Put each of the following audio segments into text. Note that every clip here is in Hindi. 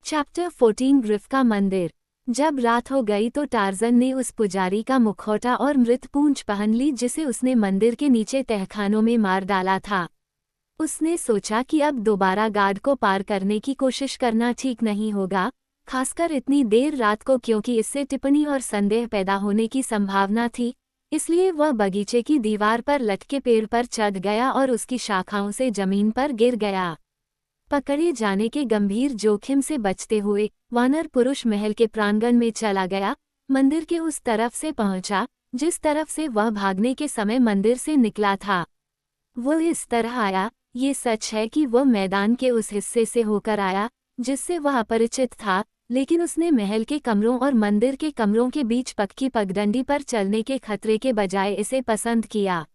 चैप्टर 14 ग्रिफ का मंदिर। जब रात हो गई तो टार्जन ने उस पुजारी का मुखौटा और मृत पूंछ पहन ली जिसे उसने मंदिर के नीचे तहखानों में मार डाला था। उसने सोचा कि अब दोबारा गार्ड को पार करने की कोशिश करना ठीक नहीं होगा, खासकर इतनी देर रात को, क्योंकि इससे टिप्पणी और संदेह पैदा होने की संभावना थी। इसलिए वह बगीचे की दीवार पर लटके पेड़ पर चढ़ गया और उसकी शाखाओं से जमीन पर गिर गया। पकड़े जाने के गंभीर जोखिम से बचते हुए वानर पुरुष महल के प्रांगण में चला गया, मंदिर के उस तरफ से पहुंचा जिस तरफ से वह भागने के समय मंदिर से निकला था। वह इस तरह आया, ये सच है कि वह मैदान के उस हिस्से से होकर आया जिससे वह अपरिचित था, लेकिन उसने महल के कमरों और मंदिर के कमरों के बीच पक्की पगडंडी पर चलने के खतरे के बजाय इसे पसंद किया।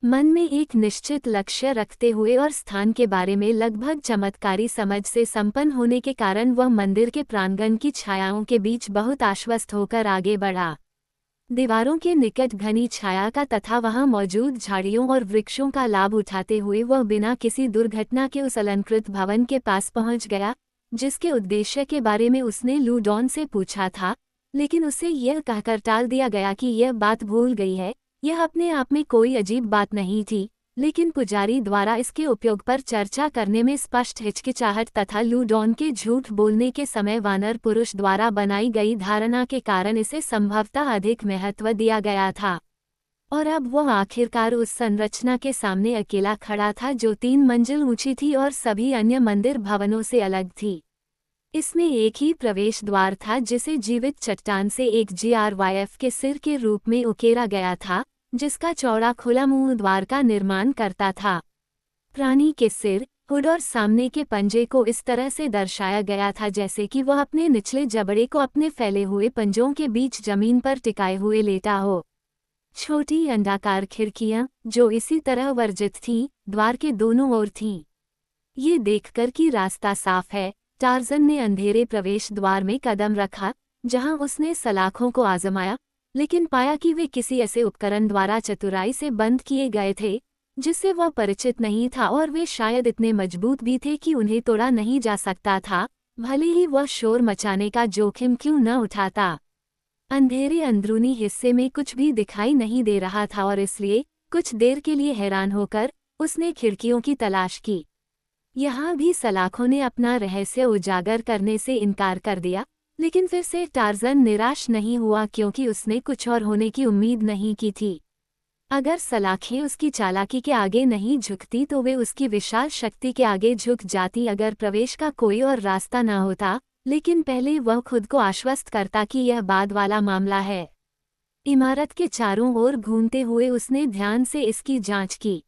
मन में एक निश्चित लक्ष्य रखते हुए और स्थान के बारे में लगभग चमत्कारी समझ से संपन्न होने के कारण वह मंदिर के प्रांगण की छायाओं के बीच बहुत आश्वस्त होकर आगे बढ़ा। दीवारों के निकट घनी छाया का तथा वहां मौजूद झाड़ियों और वृक्षों का लाभ उठाते हुए वह बिना किसी दुर्घटना के उस अलंकृत भवन के पास पहुंच गया जिसके उद्देश्य के बारे में उसने लूडॉन से पूछा था, लेकिन उसे यह कहकर टाल दिया गया कि यह बात भूल गई है। यह अपने आप में कोई अजीब बात नहीं थी, लेकिन पुजारी द्वारा इसके उपयोग पर चर्चा करने में स्पष्ट हिचकिचाहट तथा लूडॉन के झूठ बोलने के समय वानर पुरुष द्वारा बनाई गई धारणा के कारण इसे संभवतः अधिक महत्व दिया गया था। और अब वह आखिरकार उस संरचना के सामने अकेला खड़ा था जो 3 मंजिल ऊंची थी और सभी अन्य मंदिर भवनों से अलग थी। इसमें एक ही प्रवेश द्वार था जिसे जीवित चट्टान से एक GRYF के सिर के रूप में उकेरा गया था, जिसका चौड़ा खुला मुंह द्वार का निर्माण करता था। प्राणी के सिर, हुड और सामने के पंजे को इस तरह से दर्शाया गया था जैसे कि वह अपने निचले जबड़े को अपने फैले हुए पंजों के बीच जमीन पर टिकाए हुए लेटा हो। छोटी अंडाकार खिड़कियां, जो इसी तरह वर्जित थीं, द्वार के दोनों ओर थीं। ये देखकर कि रास्ता साफ है, टार्जन ने अंधेरे प्रवेश द्वार में कदम रखा, जहां उसने सलाखों को आजमाया, लेकिन पाया कि वे किसी ऐसे उपकरण द्वारा चतुराई से बंद किए गए थे जिससे वह परिचित नहीं था, और वे शायद इतने मजबूत भी थे कि उन्हें तोड़ा नहीं जा सकता था, भले ही वह शोर मचाने का जोखिम क्यों न उठाता। अंधेरे अंदरूनी हिस्से में कुछ भी दिखाई नहीं दे रहा था और इसलिए कुछ देर के लिए हैरान होकर उसने खिड़कियों की तलाश की। यहाँ भी सलाखों ने अपना रहस्य उजागर करने से इनकार कर दिया, लेकिन फिर से टार्जन निराश नहीं हुआ क्योंकि उसने कुछ और होने की उम्मीद नहीं की थी। अगर सलाखें उसकी चालाकी के आगे नहीं झुकती तो वे उसकी विशाल शक्ति के आगे झुक जाती अगर प्रवेश का कोई और रास्ता न होता, लेकिन पहले वह खुद को आश्वस्त करता कि यह बाद वाला मामला है। इमारत के चारों ओर घूमते हुए उसने ध्यान से इसकी जांच की।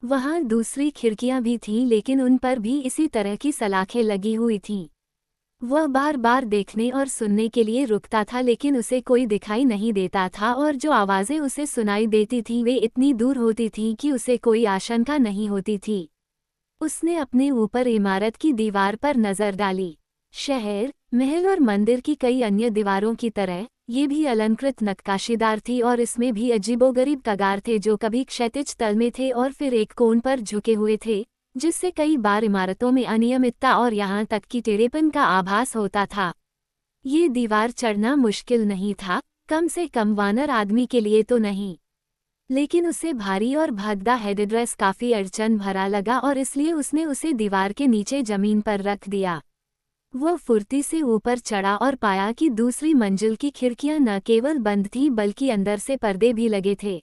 वहां दूसरी खिड़कियां भी थीं, लेकिन उन पर भी इसी तरह की सलाखें लगी हुई थीं। वह बार बार देखने और सुनने के लिए रुकता था, लेकिन उसे कोई दिखाई नहीं देता था और जो आवाज़ें उसे सुनाई देती थीं वे इतनी दूर होती थीं कि उसे कोई आशंका नहीं होती थी। उसने अपने ऊपर इमारत की दीवार पर नज़र डाली। शहर, महल और मंदिर की कई अन्य दीवारों की तरह ये भी अलंकृत नक्काशीदार थी और इसमें भी अजीबोगरीब कगार थे जो कभी क्षैतिज तल में थे और फिर एक कोण पर झुके हुए थे, जिससे कई बार इमारतों में अनियमितता और यहाँ तक कि टेढ़ेपन का आभास होता था। ये दीवार चढ़ना मुश्किल नहीं था, कम से कम वानर आदमी के लिए तो नहीं, लेकिन उसे भारी और भद्दा हेडड्रेस काफ़ी अड़चन भरा लगा और इसलिए उसने उसे दीवार के नीचे जमीन पर रख दिया। वह फुर्ती से ऊपर चढ़ा और पाया कि दूसरी मंजिल की खिड़कियां न केवल बंद थीं बल्कि अंदर से पर्दे भी लगे थे।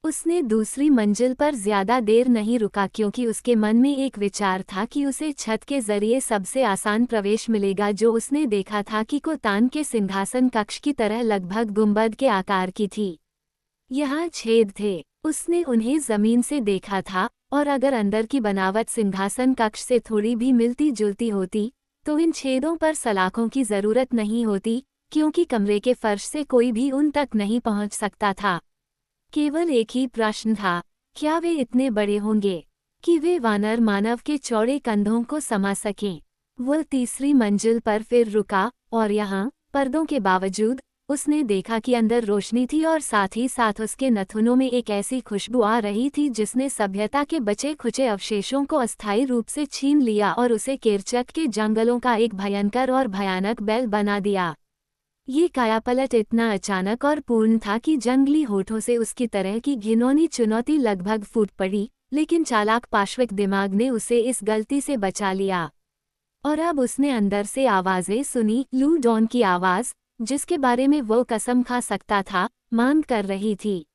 उसने दूसरी मंजिल पर ज्यादा देर नहीं रुका क्योंकि उसके मन में एक विचार था कि उसे छत के जरिए सबसे आसान प्रवेश मिलेगा, जो उसने देखा था कि कोतान के सिंहासन कक्ष की तरह लगभग गुंबद के आकार की थी। यहाँ छेद थे, उसने उन्हें जमीन से देखा था, और अगर अंदर की बनावट सिंहासन कक्ष से थोड़ी भी मिलती जुलती होती तो इन छेदों पर सलाखों की जरूरत नहीं होती, क्योंकि कमरे के फर्श से कोई भी उन तक नहीं पहुंच सकता था। केवल एक ही प्रश्न था, क्या वे इतने बड़े होंगे कि वे वानर मानव के चौड़े कंधों को समा सकें। वह तीसरी मंजिल पर फिर रुका और यहाँ पर्दों के बावजूद उसने देखा कि अंदर रोशनी थी और साथ ही साथ उसके नथुनों में एक ऐसी खुशबू आ रही थी जिसने सभ्यता के बचे खुचे अवशेषों को अस्थायी रूप से छीन लिया और उसे केरचक के जंगलों का एक भयंकर और भयानक बैल बना दिया। ये कायापलट इतना अचानक और पूर्ण था कि जंगली होठों से उसकी तरह की घिनौनी चुनौती लगभग फूट पड़ी, लेकिन चालाक पाश्विक दिमाग ने उसे इस गलती से बचा लिया। और अब उसने अंदर से आवाज़ें सुनी, लू डॉन की आवाज़, जिसके बारे में वो कसम खा सकता था, मांग कर रही थी।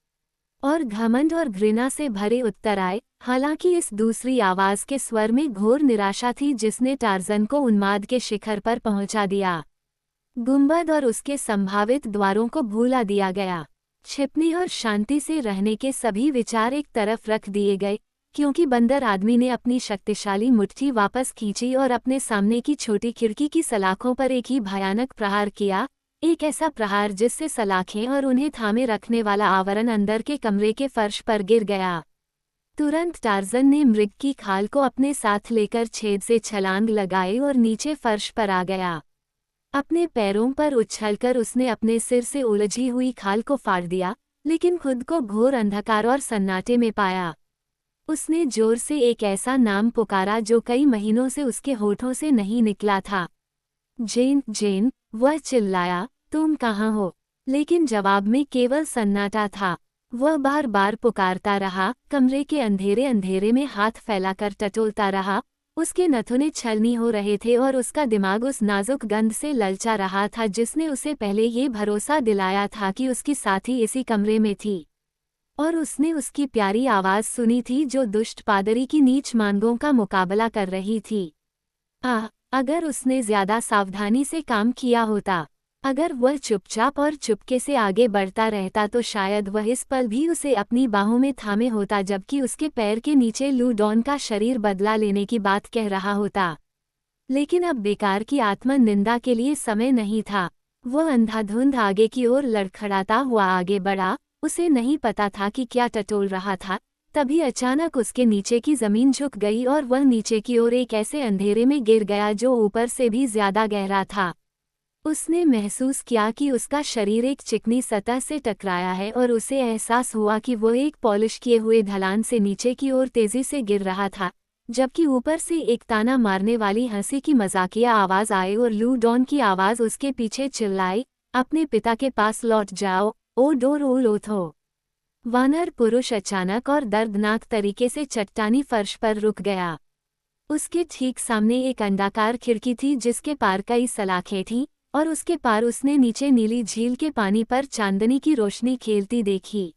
और घमंड और घृणा से भरे उत्तर आए, हालांकि इस दूसरी आवाज़ के स्वर में घोर निराशा थी जिसने टार्ज़न को उन्माद के शिखर पर पहुंचा दिया। गुंबद और उसके संभावित द्वारों को भूला दिया गया। छिपने और शांति से रहने के सभी विचार एक तरफ रख दिए गए, क्योंकि बंदर आदमी ने अपनी शक्तिशाली मुट्ठी वापस खींची और अपने सामने की छोटी खिड़की की सलाखों पर एक ही भयानक प्रहार किया, एक ऐसा प्रहार जिससे सलाखें और उन्हें थामे रखने वाला आवरण अंदर के कमरे के फर्श पर गिर गया। तुरंत टार्ज़न ने मृग की खाल को अपने साथ लेकर छेद से छलांग लगाई और नीचे फर्श पर आ गया। अपने पैरों पर उछलकर उसने अपने सिर से उलझी हुई खाल को फाड़ दिया, लेकिन खुद को घोर अंधकार और सन्नाटे में पाया। उसने जोर से एक ऐसा नाम पुकारा जो कई महीनों से उसके होठों से नहीं निकला था। जेन, जेन, वह चिल्लाया, तुम कहाँ हो? लेकिन जवाब में केवल सन्नाटा था। वह बार बार पुकारता रहा, कमरे के अंधेरे अंधेरे में हाथ फैलाकर टटोलता रहा। उसके नथुने छलनी हो रहे थे और उसका दिमाग उस नाजुक गंध से ललचा रहा था जिसने उसे पहले ये भरोसा दिलाया था कि उसकी साथी इसी कमरे में थी। और उसने उसकी प्यारी आवाज़ सुनी थी जो दुष्ट पादरी की नीच मांगों का मुकाबला कर रही थी। अगर उसने ज्यादा सावधानी से काम किया होता, अगर वह चुपचाप और चुपके से आगे बढ़ता रहता तो शायद वह इस पल भी उसे अपनी बाहों में थामे होता जबकि उसके पैर के नीचे लू डॉन का शरीर बदला लेने की बात कह रहा होता। लेकिन अब बेकार की आत्म निंदा के लिए समय नहीं था। वह अंधाधुंध आगे की ओर लड़खड़ाता हुआ आगे बढ़ा। उसे नहीं पता था कि क्या टटोल रहा था। तभी अचानक उसके नीचे की जमीन झुक गई और वह नीचे की ओर एक ऐसे अंधेरे में गिर गया जो ऊपर से भी ज्यादा गहरा था। उसने महसूस किया कि उसका शरीर एक चिकनी सतह से टकराया है और उसे एहसास हुआ कि वो एक पॉलिश किए हुए ढलान से नीचे की ओर तेजी से गिर रहा था, जबकि ऊपर से एक ताना मारने वाली हंसी की मजाकिया आवाज आई और लू डॉन की आवाज उसके पीछे चिल्लाई, अपने पिता के पास लौट जाओ, ओ डोर ओ लोथो। वानर पुरुष अचानक और दर्दनाक तरीके से चट्टानी फर्श पर रुक गया। उसके ठीक सामने एक अंडाकार खिड़की थी जिसके पार कई सलाखें थीं, और उसके पार उसने नीचे नीली झील के पानी पर चांदनी की रोशनी खेलती देखी।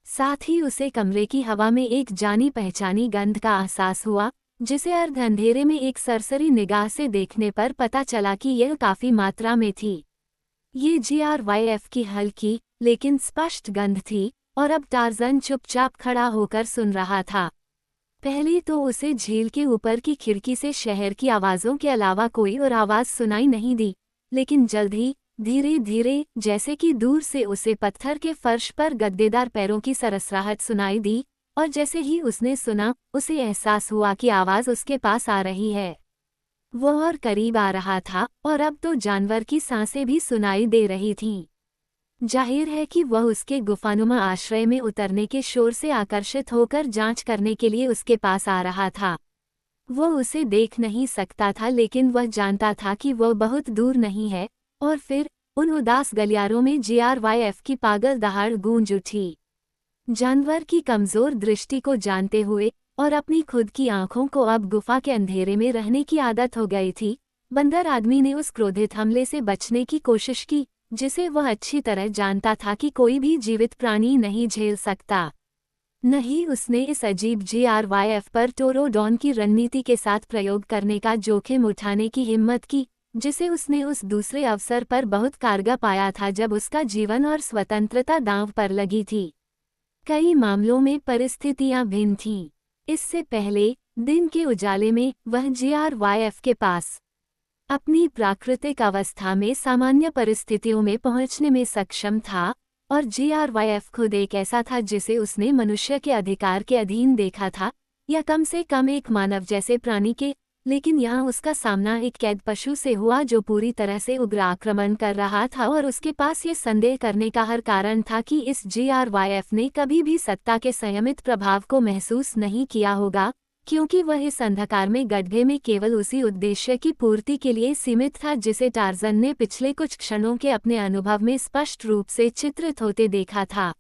साथ ही उसे कमरे की हवा में एक जानी पहचानी गंध का एहसास हुआ, जिसे अर्ध अंधेरे में एक सरसरी निगाह से देखने पर पता चला कि यह काफी मात्रा में थी। ये GRYF की हल्की लेकिन स्पष्ट गंध थी, और अब टार्ज़न चुपचाप खड़ा होकर सुन रहा था। पहले तो उसे झील के ऊपर की खिड़की से शहर की आवाज़ों के अलावा कोई और आवाज़ सुनाई नहीं दी, लेकिन जल्द ही धीरे धीरे जैसे कि दूर से उसे पत्थर के फर्श पर गद्देदार पैरों की सरसराहट सुनाई दी, और जैसे ही उसने सुना उसे एहसास हुआ कि आवाज़ उसके पास आ रही है। वह और करीब आ रहा था, और अब तो जानवर की सांसें भी सुनाई दे रही थीं। जाहिर है कि वह उसके गुफानुमा आश्रय में उतरने के शोर से आकर्षित होकर जांच करने के लिए उसके पास आ रहा था। वह उसे देख नहीं सकता था, लेकिन वह जानता था कि वह बहुत दूर नहीं है। और फिर उन उदास गलियारों में GRYF की पागल दहाड़ गूंज उठी। जानवर की कमजोर दृष्टि को जानते हुए और अपनी खुद की आंखों को अब गुफा के अंधेरे में रहने की आदत हो गई थी, बंदर आदमी ने उस क्रोधित हमले से बचने की कोशिश की जिसे वह अच्छी तरह जानता था कि कोई भी जीवित प्राणी नहीं झेल सकता। नहीं, उसने इस अजीब GRYF पर टोरोडॉन की रणनीति के साथ प्रयोग करने का जोखिम उठाने की हिम्मत की, जिसे उसने उस दूसरे अवसर पर बहुत कारगर पाया था जब उसका जीवन और स्वतंत्रता दांव पर लगी थी। कई मामलों में परिस्थितियां भिन्न थीं। इससे पहले दिन के उजाले में वह GRYF के पास अपनी प्राकृतिक अवस्था में सामान्य परिस्थितियों में पहुंचने में सक्षम था, और GRYF खुद एक ऐसा था जिसे उसने मनुष्य के अधिकार के अधीन देखा था, या कम से कम एक मानव जैसे प्राणी के, लेकिन यहाँ उसका सामना एक कैद पशु से हुआ जो पूरी तरह से उग्र आक्रमण कर रहा था और उसके पास ये संदेह करने का हर कारण था कि इस GRYF ने कभी भी सत्ता के संयमित प्रभाव को महसूस नहीं किया होगा, क्योंकि वह इस अंधकार में गड्ढे में केवल उसी उद्देश्य की पूर्ति के लिए सीमित था जिसे टार्ज़न ने पिछले कुछ क्षणों के अपने अनुभव में स्पष्ट रूप से चित्रित होते देखा था।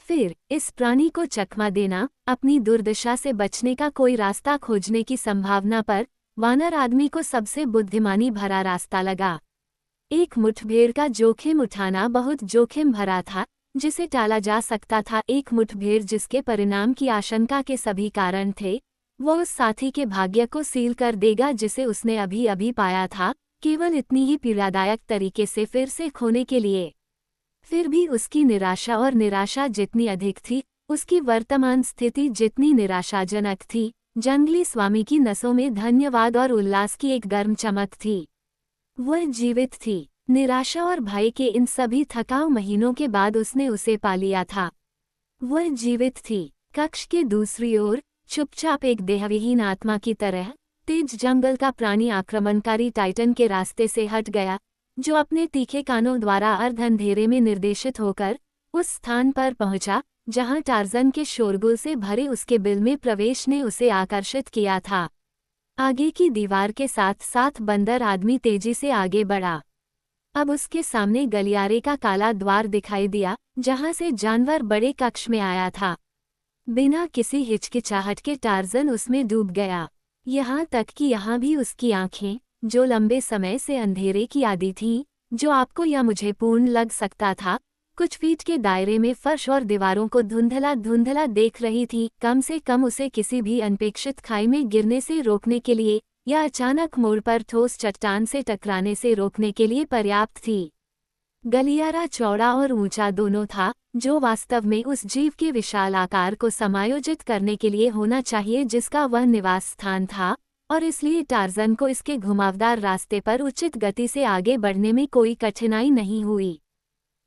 फिर इस प्राणी को चकमा देना, अपनी दुर्दशा से बचने का कोई रास्ता खोजने की संभावना पर वानर आदमी को सबसे बुद्धिमानी भरा रास्ता लगा। एक मुठभेड़ का जोखिम उठाना बहुत जोखिम भरा था, जिसे टाला जा सकता था। एक मुठभेड़ जिसके परिणाम की आशंका के सभी कारण थे, वो उस साथी के भाग्य को सील कर देगा जिसे उसने अभी अभी पाया था, केवल इतनी ही पीड़ादायक तरीके से फिर से खोने के लिए। फिर भी उसकी निराशा और निराशा जितनी अधिक थी, उसकी वर्तमान स्थिति जितनी निराशाजनक थी, जंगली स्वामी की नसों में धन्यवाद और उल्लास की एक गर्म चमक थी। वह जीवित थी। निराशा और भय के इन सभी थकाऊ महीनों के बाद उसने उसे पा लिया था। वह जीवित थी। कक्ष के दूसरी ओर चुपचाप एक देहविहीन आत्मा की तरह तेज जंगल का प्राणी आक्रमणकारी टाइटन के रास्ते से हट गया, जो अपने तीखे कानों द्वारा अर्ध अंधेरे में निर्देशित होकर उस स्थान पर पहुंचा जहां टार्ज़न के शोरगुल से भरे उसके बिल में प्रवेश ने उसे आकर्षित किया था। आगे की दीवार के साथ साथ बंदर आदमी तेजी से आगे बढ़ा। अब उसके सामने गलियारे का काला द्वार दिखाई दिया, जहां से जानवर बड़े कक्ष में आया था। बिना किसी हिचकिचाहट के टार्ज़न उसमें डूब गया, यहाँ तक कि यहाँ भी उसकी आंखें, जो लंबे समय से अंधेरे की आदी थीं, जो आपको या मुझे पूर्ण लग सकता था, कुछ फीट के दायरे में फर्श और दीवारों को धुंधला धुंधला देख रही थी। कम से कम उसे किसी भी अनपेक्षित खाई में गिरने से रोकने के लिए या अचानक मोड़ पर ठोस चट्टान से टकराने से रोकने के लिए पर्याप्त थी। गलियारा चौड़ा और ऊंचा दोनों था, जो वास्तव में उस जीव के विशाल आकार को समायोजित करने के लिए होना चाहिए जिसका वह निवास स्थान था, और इसलिए टार्ज़न को इसके घुमावदार रास्ते पर उचित गति से आगे बढ़ने में कोई कठिनाई नहीं हुई।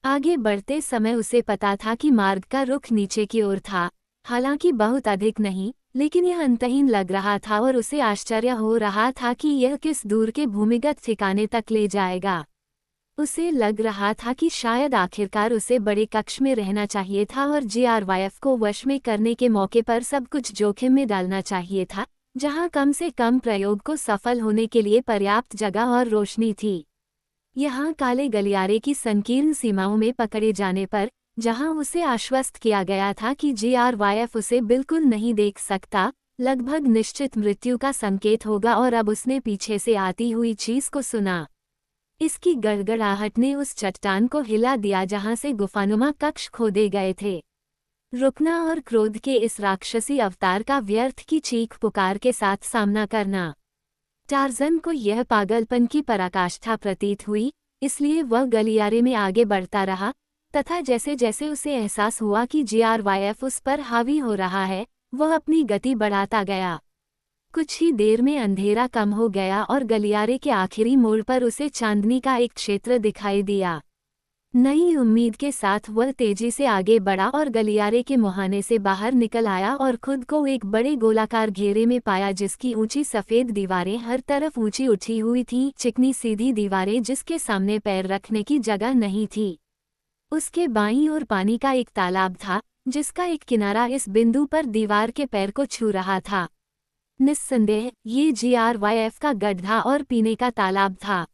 आगे बढ़ते समय उसे पता था कि मार्ग का रुख नीचे की ओर था, हालांकि बहुत अधिक नहीं, लेकिन यह अंतहीन लग रहा था और उसे आश्चर्य हो रहा था कि यह किस दूर के भूमिगत ठिकाने तक ले जाएगा। उसे लग रहा था कि शायद आखिरकार उसे बड़े कक्ष में रहना चाहिए था और GRYF को वश में करने के मौके पर सब कुछ जोखिम में डालना चाहिए था, जहां कम से कम प्रयोग को सफल होने के लिए पर्याप्त जगह और रोशनी थी। यहाँ काले गलियारे की संकीर्ण सीमाओं में पकड़े जाने पर, जहां उसे आश्वस्त किया गया था कि GRYF उसे बिल्कुल नहीं देख सकता, लगभग निश्चित मृत्यु का संकेत होगा, और अब उसने पीछे से आती हुई चीज को सुना। इसकी गड़गड़ाहट ने उस चट्टान को हिला दिया जहां से गुफानुमा कक्ष खोदे गए थे। रुकना और क्रोध के इस राक्षसी अवतार का व्यर्थ की चीख पुकार के साथ सामना करना। टार्ज़न को यह पागलपन की पराकाष्ठा प्रतीत हुई, इसलिए वह गलियारे में आगे बढ़ता रहा, तथा जैसे जैसे उसे एहसास हुआ कि GRYF उस पर हावी हो रहा है, वह अपनी गति बढ़ाता गया। कुछ ही देर में अंधेरा कम हो गया और गलियारे के आखिरी मोड़ पर उसे चांदनी का एक क्षेत्र दिखाई दिया। नई उम्मीद के साथ वह तेजी से आगे बढ़ा और गलियारे के मुहाने से बाहर निकल आया और खुद को एक बड़े गोलाकार घेरे में पाया जिसकी ऊंची सफ़ेद दीवारें हर तरफ ऊंची उठी हुई थीं, चिकनी सीधी दीवारें जिसके सामने पैर रखने की जगह नहीं थी। उसके बाईं ओर पानी का एक तालाब था, जिसका एक किनारा इस बिंदु पर दीवार के पैर को छू रहा था। निस्संदेह ये GRYF का गड्ढा और पीने का तालाब था।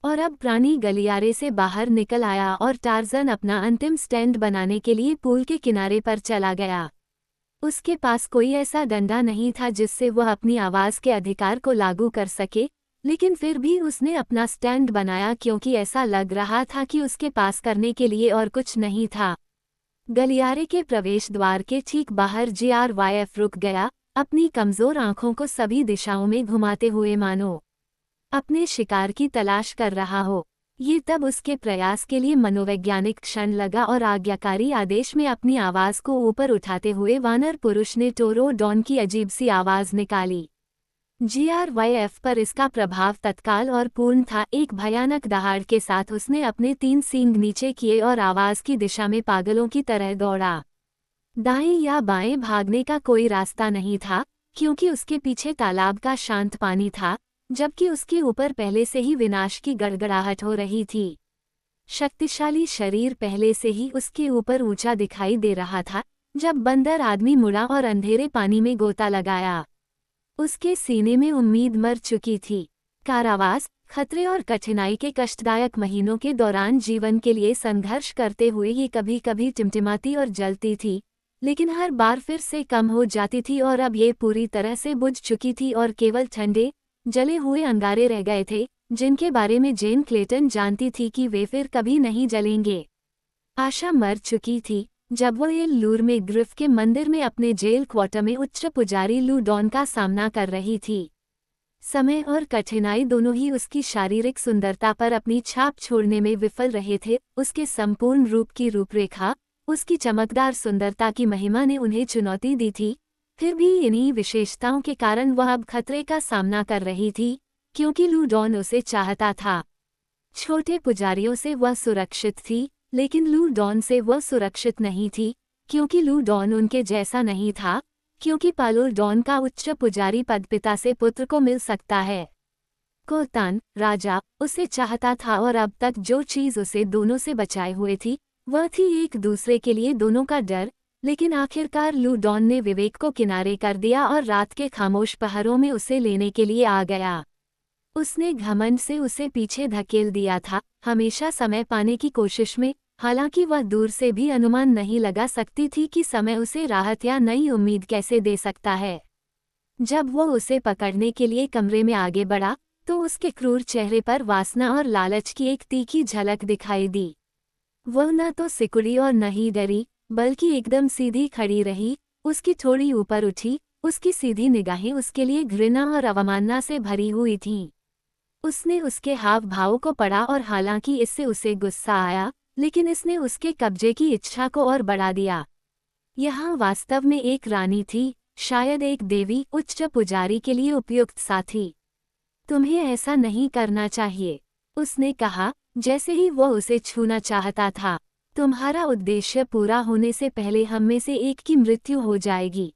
और अब प्राणी गलियारे से बाहर निकल आया और टार्ज़न अपना अंतिम स्टैंड बनाने के लिए पूल के किनारे पर चला गया। उसके पास कोई ऐसा डंडा नहीं था जिससे वह अपनी आवाज़ के अधिकार को लागू कर सके, लेकिन फिर भी उसने अपना स्टैंड बनाया क्योंकि ऐसा लग रहा था कि उसके पास करने के लिए और कुछ नहीं था। गलियारे के प्रवेश द्वार के ठीक बाहर GRYF रुक गया, अपनी कमज़ोर आंखों को सभी दिशाओं में घुमाते हुए मानो अपने शिकार की तलाश कर रहा हो। ये तब उसके प्रयास के लिए मनोवैज्ञानिक क्षण लगा और आज्ञाकारी आदेश में अपनी आवाज़ को ऊपर उठाते हुए वानर पुरुष ने टोरोडॉन की अजीब सी आवाज़ निकाली। GRYF पर इसका प्रभाव तत्काल और पूर्ण था। एक भयानक दहाड़ के साथ उसने अपने 3 सींग नीचे किए और आवाज़ की दिशा में पागलों की तरह दौड़ा। दाएं या बाएं भागने का कोई रास्ता नहीं था, क्योंकि उसके पीछे तालाब का शांत पानी था, जबकि उसके ऊपर पहले से ही विनाश की गड़गड़ाहट हो रही थी। शक्तिशाली शरीर पहले से ही उसके ऊपर ऊंचा दिखाई दे रहा था जब बंदर आदमी मुड़ा और अंधेरे पानी में गोता लगाया। उसके सीने में उम्मीद मर चुकी थी। कारावास, खतरे और कठिनाई के कष्टदायक महीनों के दौरान जीवन के लिए संघर्ष करते हुए ये कभी कभी टिमटिमाती और जलती थी, लेकिन हर बार फिर से कम हो जाती थी और अब ये पूरी तरह से बुझ चुकी थी और केवल ठंडे जले हुए अंगारे रह गए थे, जिनके बारे में जेन क्लेटन जानती थी कि वे फिर कभी नहीं जलेंगे। आशा मर चुकी थी जब वो एल-लूर में ग्रिफ के मंदिर में अपने जेल क्वार्टर में उच्च पुजारी लू डॉन का सामना कर रही थी। समय और कठिनाई दोनों ही उसकी शारीरिक सुंदरता पर अपनी छाप छोड़ने में विफल रहे थे। उसके संपूर्ण रूप की रूपरेखा, उसकी चमकदार सुंदरता की महिमा ने उन्हें चुनौती दी थी। फिर भी इन्हीं विशेषताओं के कारण वह अब खतरे का सामना कर रही थी, क्योंकि लू डॉन उसे चाहता था। छोटे पुजारियों से वह सुरक्षित थी, लेकिन लू डॉन से वह सुरक्षित नहीं थी, क्योंकि लू डॉन उनके जैसा नहीं था, क्योंकि पालोल डॉन का उच्च पुजारी पद पिता से पुत्र को मिल सकता है। कोतान राजा उसे चाहता था और अब तक जो चीज उसे दोनों से बचाए हुए थी वह थी एक दूसरे के लिए दोनों का डर। लेकिन आखिरकार लू डॉन ने विवेक को किनारे कर दिया और रात के खामोश पहरों में उसे लेने के लिए आ गया। उसने घमंड से उसे पीछे धकेल दिया था, हमेशा समय पाने की कोशिश में, हालांकि वह दूर से भी अनुमान नहीं लगा सकती थी कि समय उसे राहत या नई उम्मीद कैसे दे सकता है। जब वो उसे पकड़ने के लिए कमरे में आगे बढ़ा तो उसके क्रूर चेहरे पर वासना और लालच की एक तीखी झलक दिखाई दी। वह न तो सिकुड़ी और न ही डरी, बल्कि एकदम सीधी खड़ी रही। उसकी थोड़ी ऊपर उठी, उसकी सीधी निगाहें उसके लिए घृणा और अवमानना से भरी हुई थीं। उसने उसके हाव भाव को पढ़ा और हालांकि इससे उसे गुस्सा आया, लेकिन इसने उसके कब्जे की इच्छा को और बढ़ा दिया। यहाँ वास्तव में एक रानी थी, शायद एक देवी, उच्च पुजारी के लिए उपयुक्त साथी। तुम्हें ऐसा नहीं करना चाहिए, उसने कहा, जैसे ही वो उसे छूना चाहता था। तुम्हारा उद्देश्य पूरा होने से पहले हम में से एक की मृत्यु हो जाएगी।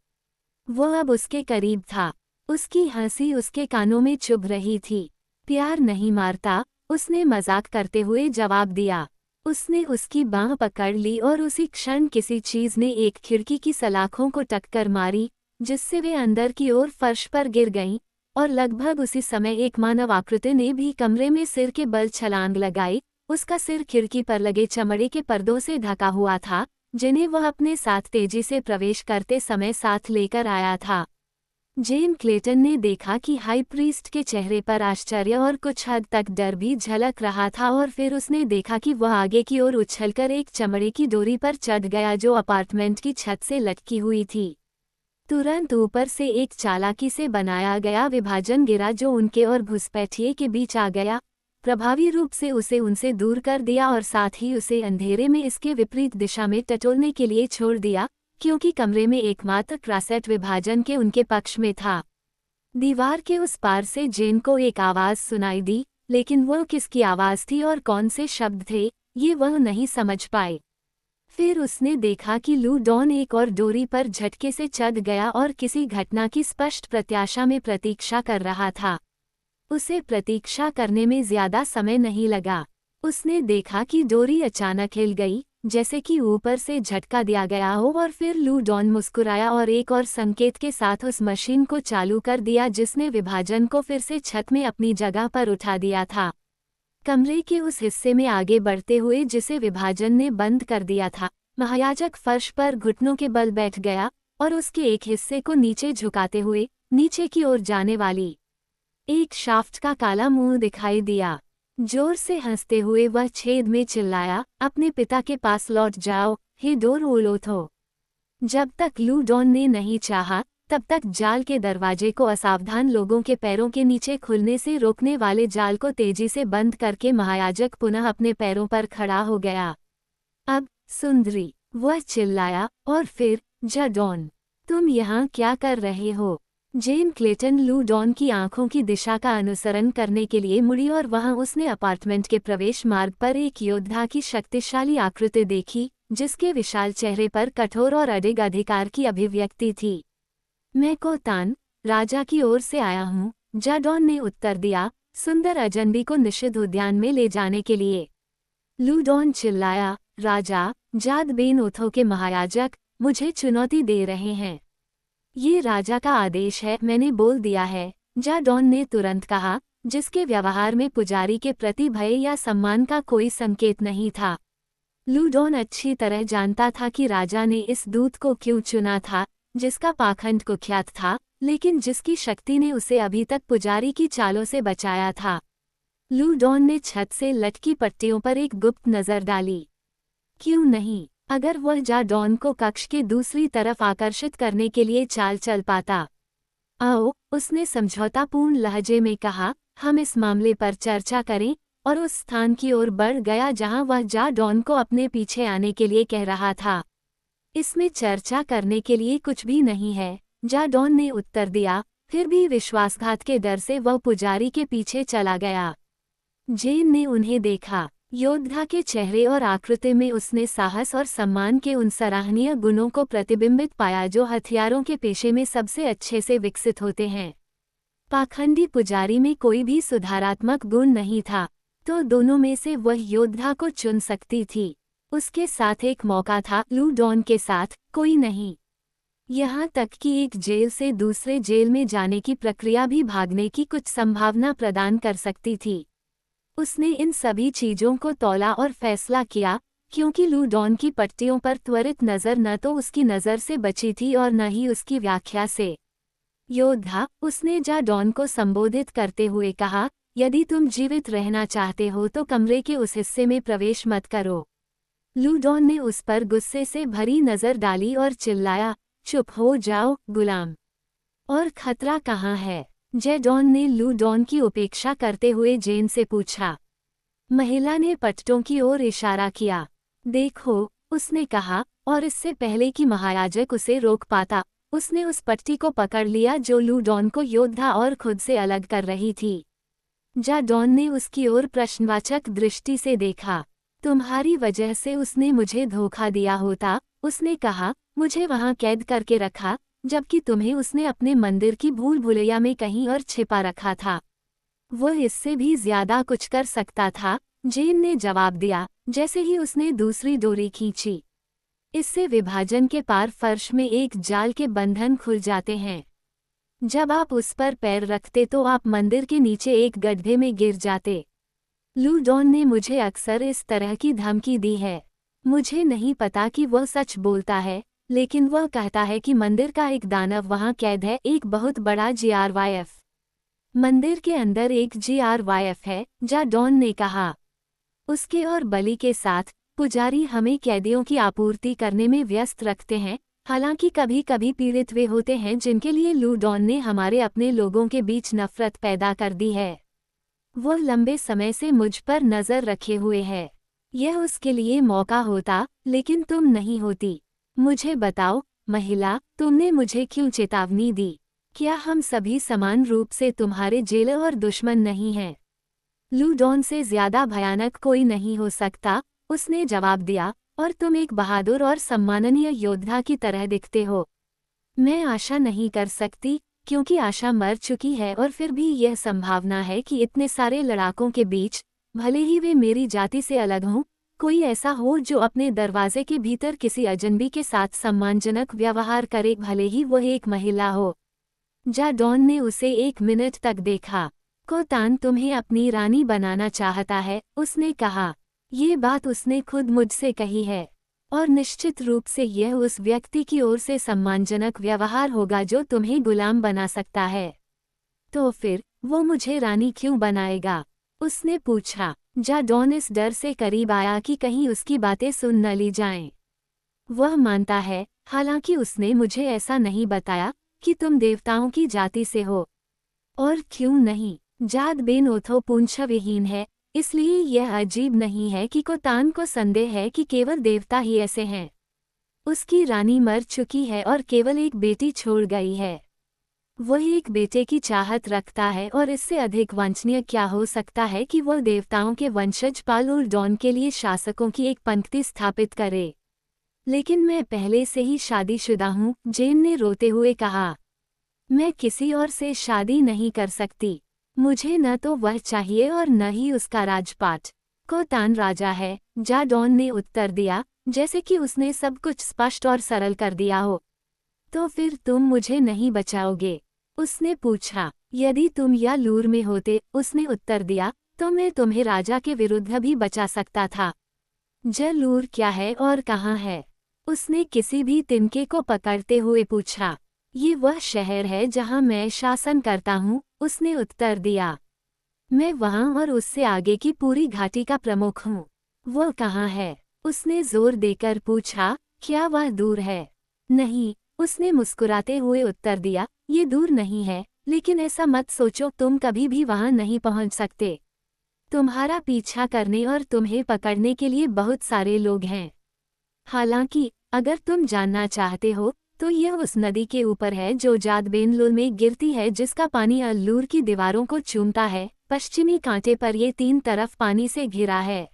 वो अब उसके करीब था। उसकी हंसी उसके कानों में चुभ रही थी। प्यार नहीं मारता, उसने मजाक करते हुए जवाब दिया। उसने उसकी बाँह पकड़ ली और उसी क्षण किसी चीज ने एक खिड़की की सलाखों को टक्कर मारी, जिससे वे अंदर की ओर फर्श पर गिर गईं, और लगभग उसी समय एक मानव आकृति ने भी कमरे में सिर के बल छलांग लगाई। उसका सिर खिड़की पर लगे चमड़े के पर्दों से ढका हुआ था, जिन्हें वह अपने साथ तेजी से प्रवेश करते समय साथ लेकर आया था। जेन क्लेटन ने देखा कि हाई प्रीस्ट के चेहरे पर आश्चर्य और कुछ हद तक डर भी झलक रहा था, और फिर उसने देखा कि वह आगे की ओर उछलकर एक चमड़े की डोरी पर चढ़ गया जो अपार्टमेंट की छत से लटकी हुई थी। तुरंत ऊपर से एक चालाकी से बनाया गया विभाजन गिरा जो उनके और घुसपैठिए के बीच आ गया, प्रभावी रूप से उसे उनसे दूर कर दिया और साथ ही उसे अंधेरे में इसके विपरीत दिशा में टटोलने के लिए छोड़ दिया, क्योंकि कमरे में एकमात्र क्रॉसेट विभाजन के उनके पक्ष में था। दीवार के उस पार से जेन को एक आवाज सुनाई दी, लेकिन वह किसकी आवाज थी और कौन से शब्द थे, ये वह नहीं समझ पाए। फिर उसने देखा कि लू डॉन एक और डोरी पर झटके से चढ़ गया और किसी घटना की स्पष्ट प्रत्याशा में प्रतीक्षा कर रहा था। उसे प्रतीक्षा करने में ज्यादा समय नहीं लगा। उसने देखा कि डोरी अचानक हिल गई, जैसे कि ऊपर से झटका दिया गया हो, और फिर लू डॉन मुस्कुराया और एक और संकेत के साथ उस मशीन को चालू कर दिया जिसने विभाजन को फिर से छत में अपनी जगह पर उठा दिया था। कमरे के उस हिस्से में आगे बढ़ते हुए जिसे विभाजन ने बंद कर दिया था, महायाजक फर्श पर घुटनों के बल बैठ गया और उसके एक हिस्से को नीचे झुकाते हुए नीचे की ओर जाने वाली एक शाफ्ट का काला मुंह दिखाई दिया। जोर से हंसते हुए वह छेद में चिल्लाया, अपने पिता के पास लौट जाओ, हे डोर ओलोथो। जब तक लू डॉन ने नहीं चाहा, तब तक जाल के दरवाजे को असावधान लोगों के पैरों के नीचे खुलने से रोकने वाले जाल को तेजी से बंद करके महायाजक पुनः अपने पैरों पर खड़ा हो गया। अब सुंदरी, वह चिल्लाया, और फिर जडॉन, तुम यहाँ क्या कर रहे हो? जेन क्लेटन लू डॉन की आंखों की दिशा का अनुसरण करने के लिए मुड़ी और वहां उसने अपार्टमेंट के प्रवेश मार्ग पर एक योद्धा की शक्तिशाली आकृति देखी, जिसके विशाल चेहरे पर कठोर और अडिग अधिकार की अभिव्यक्ति थी। मैं कोतान, राजा की ओर से आया हूँ, जाडॉन ने उत्तर दिया, सुंदर अजनबी को निषिद्ध उद्यान में ले जाने के लिए। लूडॉन चिल्लाया, राजा, जाद बेन ओथो के महायाजक मुझे चुनौती दे रहे हैं। ये राजा का आदेश है, मैंने बोल दिया है, जाडॉन ने तुरंत कहा, जिसके व्यवहार में पुजारी के प्रति भय या सम्मान का कोई संकेत नहीं था। लूडॉन अच्छी तरह जानता था कि राजा ने इस दूत को क्यों चुना था, जिसका पाखंड कुख्यात था, लेकिन जिसकी शक्ति ने उसे अभी तक पुजारी की चालों से बचाया था। लूडॉन ने छत से लटकी पट्टियों पर एक गुप्त नज़र डाली। क्यों नहीं, अगर वह जाडॉन को कक्ष के दूसरी तरफ आकर्षित करने के लिए चाल चल पाता। आओ, उसने समझौतापूर्ण लहजे में कहा, हम इस मामले पर चर्चा करें, और उस स्थान की ओर बढ़ गया जहां वह जाडॉन को अपने पीछे आने के लिए कह रहा था। इसमें चर्चा करने के लिए कुछ भी नहीं है, जाडॉन ने उत्तर दिया, फिर भी विश्वासघात के डर से वह पुजारी के पीछे चला गया। जेन ने उन्हें देखा। योद्धा के चेहरे और आकृति में उसने साहस और सम्मान के उन सराहनीय गुणों को प्रतिबिंबित पाया जो हथियारों के पेशे में सबसे अच्छे से विकसित होते हैं। पाखंडी पुजारी में कोई भी सुधारात्मक गुण नहीं था, तो दोनों में से वह योद्धा को चुन सकती थी। उसके साथ एक मौका था, लूडॉन के साथ कोई नहीं। यहाँ तक कि एक जेल से दूसरे जेल में जाने की प्रक्रिया भी भागने की कुछ संभावना प्रदान कर सकती थी। उसने इन सभी चीजों को तौला और फैसला किया, क्योंकि लूडॉन की पट्टियों पर त्वरित नज़र न तो उसकी नज़र से बची थी और न ही उसकी व्याख्या से। योद्धा, उसने जाडॉन को संबोधित करते हुए कहा, यदि तुम जीवित रहना चाहते हो तो कमरे के उस हिस्से में प्रवेश मत करो। लूडॉन ने उस पर गुस्से से भरी नज़र डाली और चिल्लाया, चुप हो जाओ, गुलाम। और खतरा कहाँ है? जाडॉन ने लूडॉन की उपेक्षा करते हुए जेन से पूछा। महिला ने पट्टों की ओर इशारा किया। देखो, उसने कहा, और इससे पहले कि महायाजक उसे रोक पाता, उसने उस पट्टी को पकड़ लिया जो लूडॉन को योद्धा और खुद से अलग कर रही थी। जाडॉन ने उसकी ओर प्रश्नवाचक दृष्टि से देखा। तुम्हारी वजह से उसने मुझे धोखा दिया होता, उसने कहा, मुझे वहां कैद करके रखा, जबकि तुम्हें उसने अपने मंदिर की भूल भुलैया में कहीं और छिपा रखा था। वह इससे भी ज्यादा कुछ कर सकता था, जेन ने जवाब दिया, जैसे ही उसने दूसरी डोरी खींची। इससे विभाजन के पार फर्श में एक जाल के बंधन खुल जाते हैं। जब आप उस पर पैर रखते तो आप मंदिर के नीचे एक गड्ढे में गिर जाते। लूडॉन ने मुझे अक्सर इस तरह की धमकी दी है। मुझे नहीं पता कि वह सच बोलता है, लेकिन वह कहता है कि मंदिर का एक दानव वहां कैद है, एक बहुत बड़ा GRYF। मंदिर के अंदर एक GRYF है, जाडॉन ने कहा। उसके और बलि के साथ, पुजारी हमें कैदियों की आपूर्ति करने में व्यस्त रखते हैं, हालांकि कभी कभी पीड़ित वे होते हैं जिनके लिए लूडॉन ने हमारे अपने लोगों के बीच नफरत पैदा कर दी है। वह लंबे समय से मुझ पर नज़र रखे हुए है। यह उसके लिए मौका होता, लेकिन तुम नहीं होती। मुझे बताओ, महिला, तुमने मुझे क्यों चेतावनी दी? क्या हम सभी समान रूप से तुम्हारे जेलर और दुश्मन नहीं हैं? लूडॉन से ज्यादा भयानक कोई नहीं हो सकता, उसने जवाब दिया, और तुम एक बहादुर और सम्माननीय योद्धा की तरह दिखते हो। मैं आशा नहीं कर सकती, क्योंकि आशा मर चुकी है, और फिर भी यह संभावना है कि इतने सारे लड़ाकों के बीच, भले ही वे मेरी जाति से अलग हों, कोई ऐसा हो जो अपने दरवाजे के भीतर किसी अजनबी के साथ सम्मानजनक व्यवहार करे, भले ही वह एक महिला हो। जाडॉन ने उसे 1 मिनट तक देखा। कोतान तुम्हें अपनी रानी बनाना चाहता है, उसने कहा। ये बात उसने खुद मुझसे कही है, और निश्चित रूप से यह उस व्यक्ति की ओर से सम्मानजनक व्यवहार होगा जो तुम्हें गुलाम बना सकता है। तो फिर वो मुझे रानी क्यों बनाएगा? उसने पूछा। जाडॉन इस डर से करीब आया कि कहीं उसकी बातें सुन न ली जाएं। वह मानता है, हालांकि उसने मुझे ऐसा नहीं बताया, कि तुम देवताओं की जाति से हो। और क्यों नहीं? जाद बेन ओथो पूंछविहीन है, इसलिए यह अजीब नहीं है कि कोतान को संदेह है कि केवल देवता ही ऐसे हैं। उसकी रानी मर चुकी है और केवल एक बेटी छोड़ गई है। वह एक बेटे की चाहत रखता है, और इससे अधिक वांछनीय क्या हो सकता है कि वह देवताओं के वंशज लूडॉन के लिए शासकों की एक पंक्ति स्थापित करे। लेकिन मैं पहले से ही शादीशुदा हूँ, जेन ने रोते हुए कहा। मैं किसी और से शादी नहीं कर सकती। मुझे न तो वह चाहिए और न ही उसका राजपाट। कोतान राजा है, जाडौन ने उत्तर दिया, जैसे कि उसने सब कुछ स्पष्ट और सरल कर दिया हो। तो फिर तुम मुझे नहीं बचाओगे? उसने पूछा। यदि तुम या लूर में होते, उसने उत्तर दिया, तो मैं तुम्हें राजा के विरुद्ध भी बचा सकता था। जलूर क्या है और कहाँ है? उसने किसी भी तिनके को पकड़ते हुए पूछा। ये वह शहर है जहाँ मैं शासन करता हूँ, उसने उत्तर दिया। मैं वहाँ और उससे आगे की पूरी घाटी का प्रमुख हूँ। वो कहाँ है? उसने जोर देकर पूछा। क्या वह दूर है? नहीं, उसने मुस्कुराते हुए उत्तर दिया, ये दूर नहीं है, लेकिन ऐसा मत सोचो, तुम कभी भी वहाँ नहीं पहुँच सकते। तुम्हारा पीछा करने और तुम्हें पकड़ने के लिए बहुत सारे लोग हैं। हालांकि अगर तुम जानना चाहते हो तो यह उस नदी के ऊपर है जो जादबेनलुल में गिरती है, जिसका पानी अल्लूर की दीवारों को चूमता है। पश्चिमी कांटे पर ये 3 तरफ पानी से घिरा है।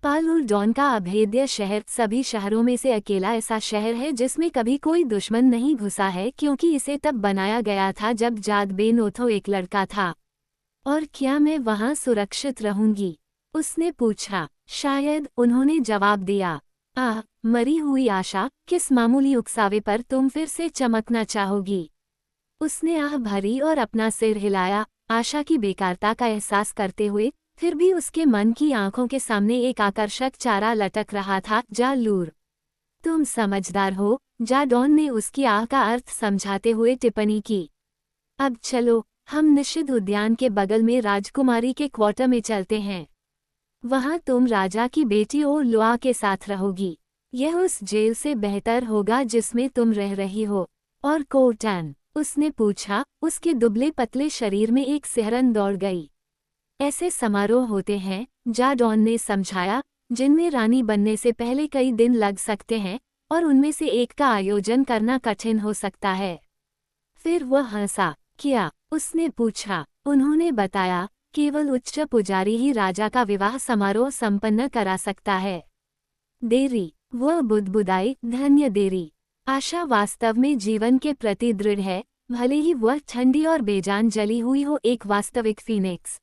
पालुल डॉन का अभेद्य शहर सभी शहरों में से अकेला ऐसा शहर है जिसमें कभी कोई दुश्मन नहीं घुसा है, क्योंकि इसे तब बनाया गया था जब जादबेन ओथो एक लड़का था। और क्या मैं वहाँ सुरक्षित रहूंगी? उसने पूछा। शायद, उन्होंने जवाब दिया। आह, मरी हुई आशा, किस मामूली उकसावे पर तुम फिर से चमकना चाहोगी? उसने आह भरी और अपना सिर हिलाया, आशा की बेकारता का एहसास करते हुए। फिर भी उसके मन की आंखों के सामने एक आकर्षक चारा लटक रहा था। जालूर, तुम समझदार हो, जाडौन ने उसकी आह का अर्थ समझाते हुए टिप्पणी की। अब चलो, हम निषिद्ध उद्यान के बगल में राजकुमारी के क्वार्टर में चलते हैं। वहाँ तुम राजा की बेटी ओ लुआ के साथ रहोगी। यह उस जेल से बेहतर होगा जिसमें तुम रह रही हो। और कोटन, उसने पूछा। उसके दुबले पतले शरीर में एक सिहरन दौड़ गई। ऐसे समारोह होते हैं, जाडौन ने समझाया, जिनमें रानी बनने से पहले कई दिन लग सकते हैं, और उनमें से एक का आयोजन करना कठिन हो सकता है। फिर वह हंसा। क्या? उसने पूछा। उन्होंने बताया, केवल उच्च पुजारी ही राजा का विवाह समारोह संपन्न करा सकता है। देरी, वह बुदबुदाई, धन्य देरी। आशा वास्तव में जीवन के प्रति दृढ़ है, भले ही वह ठंडी और बेजान जली हुई हो, एक वास्तविक फीनिक्स।